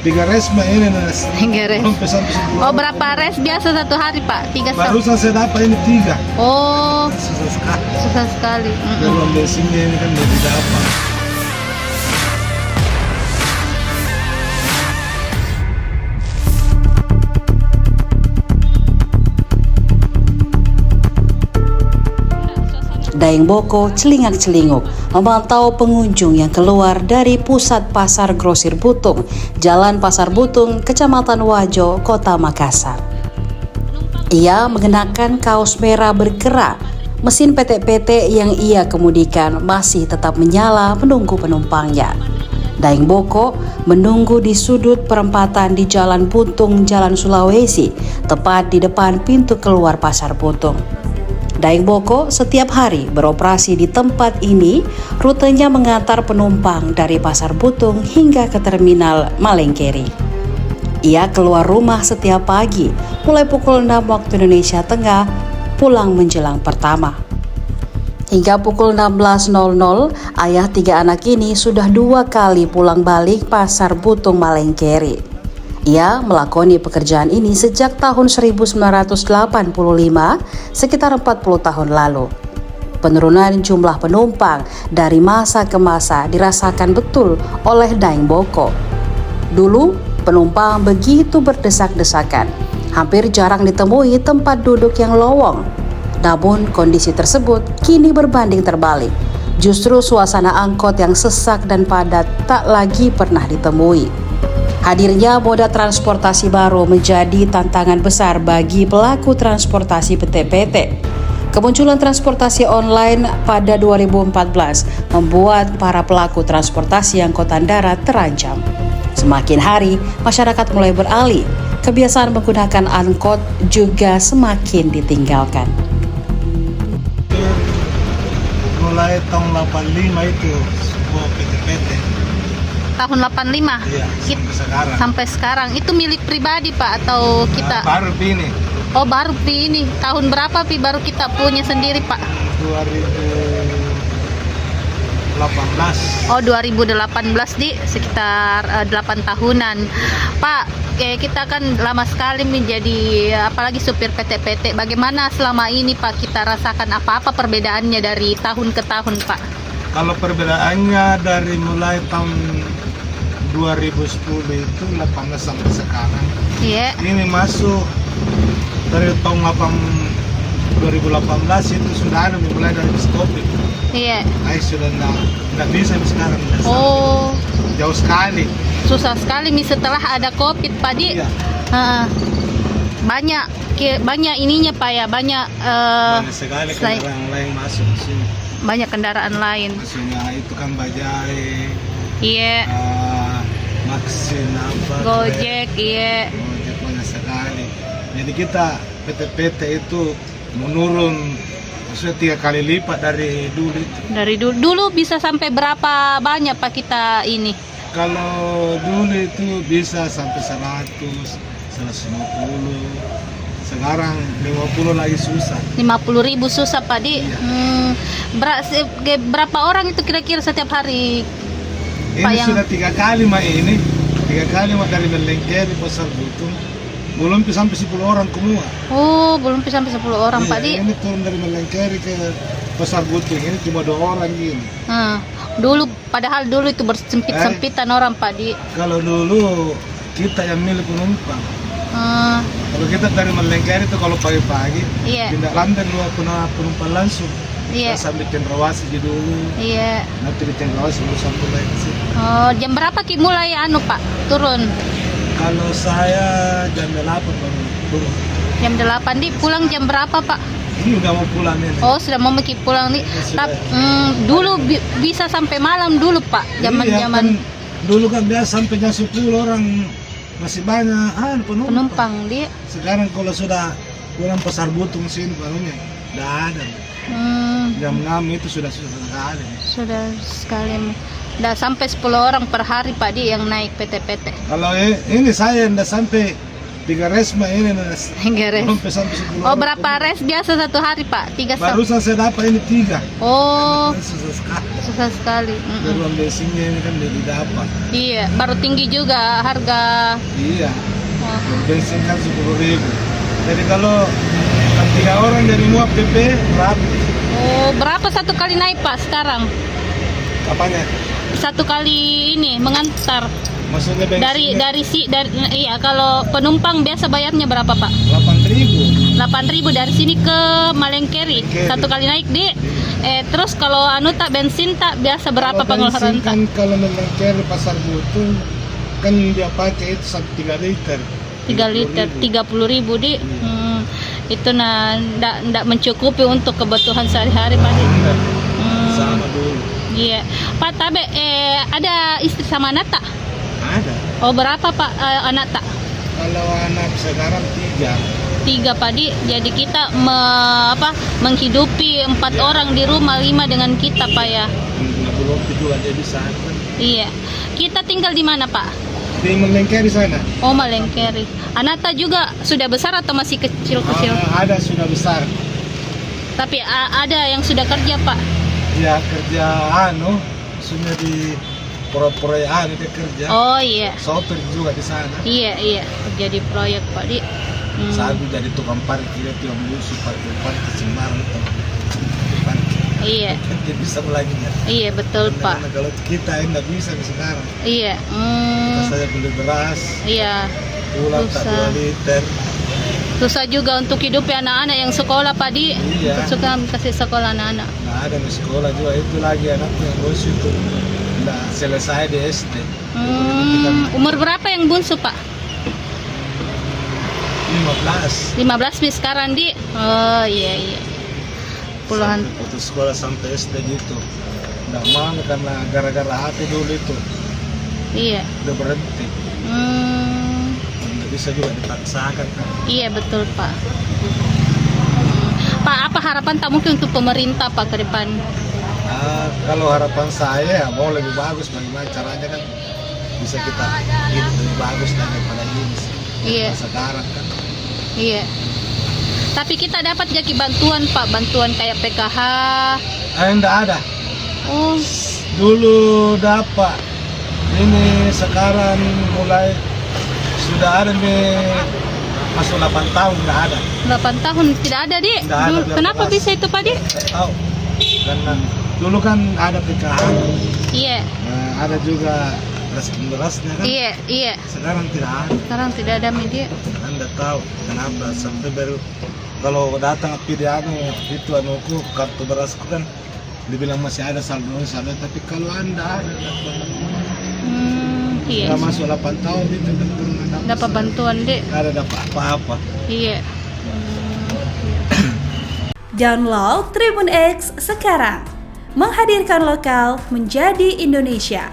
Tiga resma ini Nas. Tiga res. Belum pesan Oh, berapa res biasa satu hari, Pak? 3 sak. Barusan saya dapat ini 3. Oh, Susah sekali. susah sekali. Belum bensinnya ini kan belum dapat. Daeng Boko celingak-celinguk memantau pengunjung yang keluar dari pusat pasar grosir Butung, Jalan Pasar Butung, Kecamatan Wajo, Kota Makassar. Ia mengenakan kaos merah bergerak. Mesin PT-PT yang ia kemudikan masih tetap menyala menunggu penumpangnya. Daeng Boko menunggu di sudut perempatan di Jalan Butung, Jalan Sulawesi, tepat di depan pintu keluar Pasar Butung. Daeng Boko setiap hari beroperasi di tempat ini, rutenya mengantar penumpang dari Pasar Butung hingga ke Terminal Malengkeri. Ia keluar rumah setiap pagi, mulai pukul 6 waktu Indonesia Tengah, pulang menjelang pertama. Hingga pukul 16.00, ayah 3 anak ini sudah 2 kali pulang balik Pasar Butung Malengkeri. Ia melakoni pekerjaan ini sejak tahun 1985, sekitar 40 tahun lalu. Penurunan jumlah penumpang dari masa ke masa dirasakan betul oleh Daeng Boko. Dulu, penumpang begitu berdesak-desakan, hampir jarang ditemui tempat duduk yang lowong. Namun, kondisi tersebut kini berbanding terbalik. Justru suasana angkot yang sesak dan padat tak lagi pernah ditemui. Hadirnya moda transportasi baru menjadi tantangan besar bagi pelaku transportasi PT-PT. Kemunculan transportasi online pada 2014 membuat para pelaku transportasi angkutan darat terancam. Semakin hari, masyarakat mulai beralih. Kebiasaan menggunakan angkot juga semakin ditinggalkan. Mulai tahun 85 itu semua PT-PT. Tahun 85? Iya, sampai sekarang. Sampai sekarang. Itu milik pribadi, Pak, atau kita? Baru ini. Oh, baru ini. Tahun berapa, Pi, baru kita punya sendiri, Pak? 2018. Oh, 2018, Di. Sekitar 8 tahunan. Pak, kita kan lama sekali menjadi apalagi supir PT-PT. Bagaimana selama ini, Pak, kita rasakan apa-apa perbedaannya dari tahun ke tahun, Pak? Kalau perbedaannya dari mulai tahun 2010 itu 18 sampai sekarang. Iya. Ini masuk dari tahun 2018 itu sudah ada mulai dari Covid. Iya. Sudah nggak bisa sekarang. Oh. Jauh sekali. Susah sekali nih setelah ada Covid, Pak Di. Iya. Banyak ininya, Pak ya, banyak Banyak sekali kendaraan lain masuk ke sini. banyak kendaraan lain. Maksudnya itu kan bajai, Iya. Maxin apa? Gojek, iya. Gojek banyak sekali. Jadi kita PT-PT itu menurun maksudnya 3 kali lipat dari dulu itu. Dari dulu bisa sampai berapa banyak, Pak, kita ini? Kalau dulu itu bisa sampai 100, 150. Sekarang 50 lagi susah. 50.000 susah, Pak Di. Iya. Berapa orang itu kira-kira setiap hari? Ini Pak, sudah 3 kali mah ini. 3 kali mah dari Malengkeri Pasar Butung. Belum sampai 10 orang semua. Oh, belum sampai 10 orang, Pak Di. Ini turun dari Malengkeri ke Pasar Butung. Ini cuma 2 orang gini. Padahal dulu itu bersempit-sempitan orang, Pak Di. Kalau dulu kita yang milih penumpang. Kalau kita dari Malengkeri itu kalau pagi-pagi, Iya. tindak lantai dua penumpang langsung. Iya. Kita sampai Cendrawasih dulu. Iya. Nanti di Cendrawasih baru sampai lagi ke sini. Oh, jam berapa Ki mulai Pak turun? Kalau saya jam 8 baru turun. Jam 8 Di, pulang jam berapa, Pak? Ini udah mau pulang ini. Oh, sudah mau pulang nih. Sudah. Dulu bisa sampai malam dulu, Pak. Iya, kan, dulu kan biasa sampai jam 10 orang masih banyak penumpang Di. Sekarang kalau sudah pulang Pasar Butung sini barunya udah ada. Jam 6 itu sudah sekali. Sudah sekali. Udah sampai 10 orang per hari, Pak Di, yang naik PT-PT. Kalau ini saya udah sampai 3 resma ini. 3 res. Sampai 10 Oh, orang. berapa res biasa satu hari, Pak? 3 Barusan saya dapat ini 3. Oh, Susah sekali. susah sekali. Uang bensinnya ini kan jadi dapat. Iya, baru tinggi juga harga. Iya. Oh, Bensin kan 10.000. Jadi kalau 3 orang dari muap PP berapa? oh, berapa satu kali naik Pak sekarang? Apanya? Satu kali ini mengantar Maksudnya bensinnya dari iya, kalau penumpang biasa bayarnya berapa Pak? 8.000. 8.000 dari sini ke Malengkeri. Malengkeri. Satu kali naik di. Terus kalau anu tak bensin tak biasa berapa Kalau pengeluaran bensin tak? kan kalau Malengkeri Pasar Butung kan dia pakai itu 3 liter. 3 liter 30.000 di. Itu ndak mencukupi untuk kebutuhan sehari-hari Pak di. Enggak. Sama dulu. Iya. Pak Tabe ada istri sama anak tak? Ada. Oh, berapa Pak anak tak? Kalau anak sekarang 3. 3 Pak di. Jadi kita menghidupi 4 orang di rumah, 5 dengan kita Pak ya. Belum juga jadi sana. Iya. Kita tinggal di mana Pak? Di Malengkeri sana. Oh, Malengkeri. Anata juga sudah besar atau masih kecil-kecil? Ada sudah besar. Tapi ada yang sudah kerja Pak. Ya kerja sudah di proyek dia kerja. Oh iya. Sopir juga di sana. Iya. Jadi proyek Pak di. Satu jadi tukang parkir itu yang musuh parkir Semarang itu. Iya. Dia bisa belajarnya. Iya betul Pak. Karena kalau kita enggak bisa sekarang. Iya. Kita saja beli beras. Iya. Pulang tak 2 liter. Susah juga untuk hidupi anak-anak yang sekolah Pak di. Iya. Suka kasih sekolah anak-anak. Nah ada di sekolah juga itu lagi anaknya yang bos itu udah selesai di SD. Umur berapa yang bunsu Pak? 15. 15 nih sekarang di. Oh iya. Puluhan. Sampai putus sekolah sampai SD gitu. Nggak mau karena gara-gara hati dulu itu. Iya. Udah berhenti. Nggak bisa juga dipaksakan kan. Iya betul Pak. Pak, apa harapan tak mungkin untuk pemerintah Pak ke depan? Kalau harapan saya mau lebih bagus, bagaimana caranya kan bisa kita hidup lebih bagus daripada ini. Iya. Sekarang kan. Iya. Tapi kita dapat jadi bantuan Pak, bantuan kayak PKH. Enggak ada. Oh. Dulu dapat. Ini sekarang mulai sudah ada nih masuk 8 tahun enggak ada. 8 tahun tidak ada di. Nggak ada, Kenapa jelas. bisa itu Pak di? Tahu. Karena dulu kan ada PKH. Iya. Ada juga beras-berasnya kan. Iya. Sekarang tidak ada. Sekarang tidak ada media. Anda tahu kenapa sampai baru kalau datang itu anuku kartu berasku kan dibilang masih ada saldo, tapi kalau Anda ada Iya. nggak masuk 8 tahun itu Dapat bantuan deh. nggak ada dapat apa-apa. Iya. Download Tribun X sekarang. Menghadirkan lokal menjadi Indonesia.